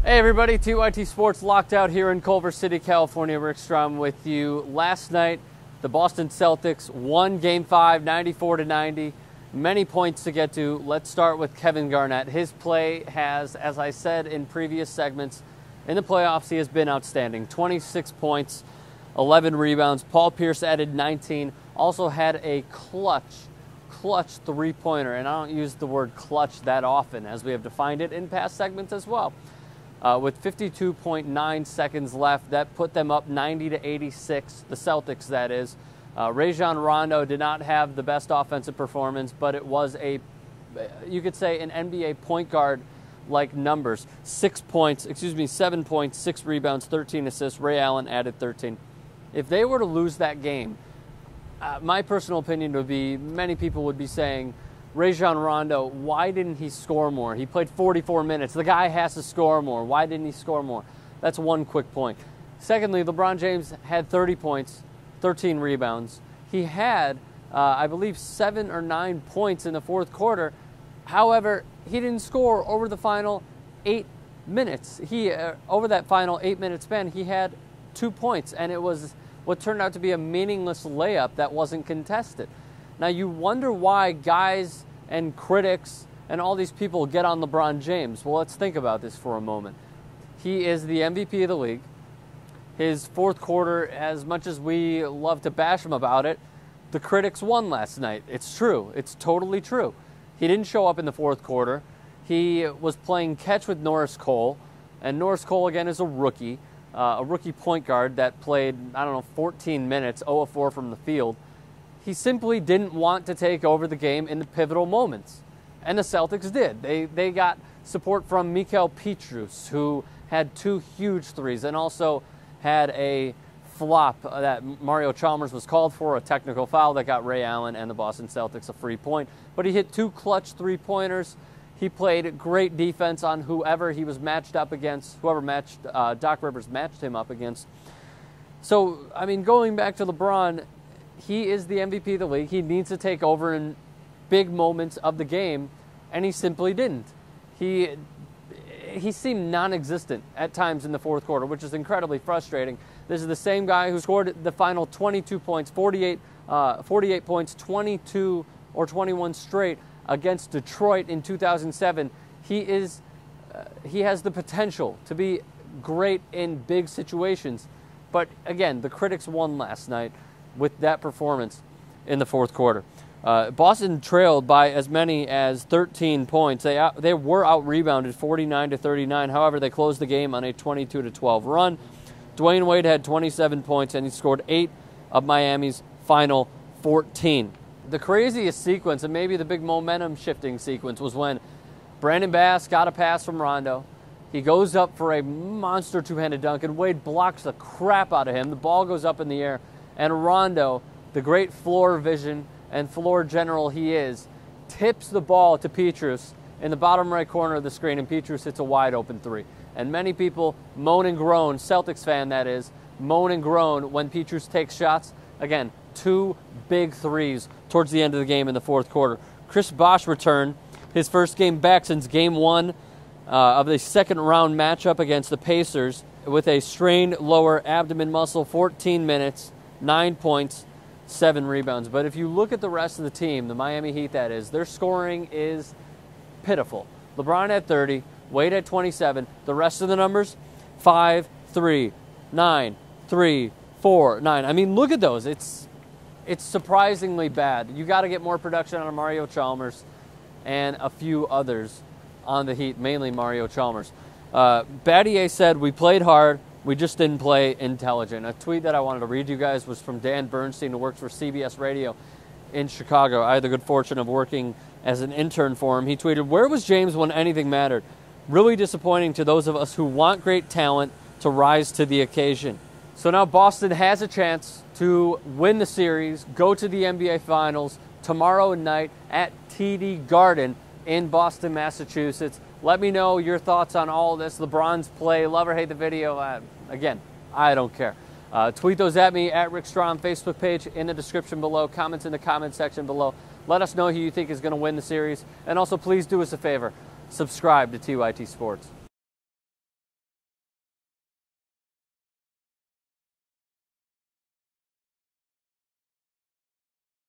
Hey everybody, TYT Sports locked out here in Culver City, California. Rick Strom with you. Last night, the Boston Celtics won Game 5, 94-90. Many points to get to. Let's start with Kevin Garnett. His play has, as I said in previous segments, in the playoffs, he has been outstanding. 26 points, 11 rebounds. Paul Pierce added 19. Also had a clutch three-pointer. And I don't use the word clutch that often, as we have defined it in past segments as well. With 52.9 seconds left, that put them up 90-86, the Celtics, that is. Rajon Rondo did not have the best offensive performance, but it was you could say, an NBA point guard-like numbers. 7 points, 6 rebounds, 13 assists. Ray Allen added 13. If they were to lose that game, my personal opinion would be, many people would be saying, Rajon Rondo, why didn't he score more? He played 44 minutes. The guy has to score more. Why didn't he score more? That's one quick point. Secondly, LeBron James had 30 points, 13 rebounds. He had, I believe, 7 or 9 points in the fourth quarter. However, he didn't score over the final 8 minutes. Over that final 8-minute span, he had 2 points, and it was what turned out to be a meaningless layup that wasn't contested. Now, you wonder why guys and critics and all these people get on LeBron James. Well, let's think about this for a moment. He is the MVP of the league. His fourth quarter, as much as we love to bash him about it, the critics won last night. It's true. It's totally true. He didn't show up in the fourth quarter. He was playing catch with Norris Cole, and Norris Cole, again, is a rookie point guard that played, 14 minutes, 0 of 4 from the field. He simply didn't want to take over the game in the pivotal moments, and the Celtics did. They got support from Mickael Pietrus, who had 2 huge threes, and also had a flop that Mario Chalmers was called for, a technical foul that got Ray Allen and the Boston Celtics a free point. But he hit 2 clutch three-pointers. He played great defense on whoever he was matched up against, Doc Rivers matched him up against. So, going back to LeBron, he is the MVP of the league. He needs to take over in big moments of the game, and he simply didn't. He seemed non-existent at times in the fourth quarter, which is incredibly frustrating. This is the same guy who scored the final 22 points, 48 points, 22 or 21 straight against Detroit in 2007. He has the potential to be great in big situations. But again, the critics won last night with that performance in the fourth quarter. Boston trailed by as many as 13 points. They were out-rebounded 49-39. However, they closed the game on a 22-12 run. Dwyane Wade had 27 points, and he scored 8 of Miami's final 14. The craziest sequence, and maybe the big momentum-shifting sequence, was when Brandon Bass got a pass from Rondo. He goes up for a monster two-handed dunk, and Wade blocks the crap out of him. The ball goes up in the air, and Rondo, the great floor vision and floor general he is, tips the ball to Pietrus in the bottom right corner of the screen, and Pietrus hits a wide-open 3. And many people moan and groan, Celtics fan that is, moan and groan when Pietrus takes shots. Again, 2 big threes towards the end of the game in the fourth quarter. Chris Bosh returned, his first game back since Game 1 of the second-round matchup against the Pacers, with a strained lower abdomen muscle, 14 minutes, 9 points, 7 rebounds. But if you look at the rest of the team, the Miami Heat that is, their scoring is pitiful. LeBron had 30, Wade had 27. The rest of the numbers, 5, 3, 9, 3, 4, 9. Look at those. It's surprisingly bad. You got to get more production out of Mario Chalmers and a few others on the Heat, mainly Mario Chalmers. Battier said, "We played hard. We just didn't play intelligent." A tweet that I wanted to read you guys was from Dan Bernstein, who works for CBS Radio in Chicago. I had the good fortune of working as an intern for him. He tweeted, "Where was James when anything mattered? Really disappointing to those of us who want great talent to rise to the occasion." So now Boston has a chance to win the series, go to the NBA Finals tomorrow night at TD Garden in Boston, Massachusetts. Let me know your thoughts on all this. LeBron's play, love or hate the video. Again, I don't care. Tweet those at me, at Rick Strom, Facebook page in the description below, comments in the comment section below. Let us know who you think is going to win the series. And also, please do us a favor. Subscribe to TYT Sports.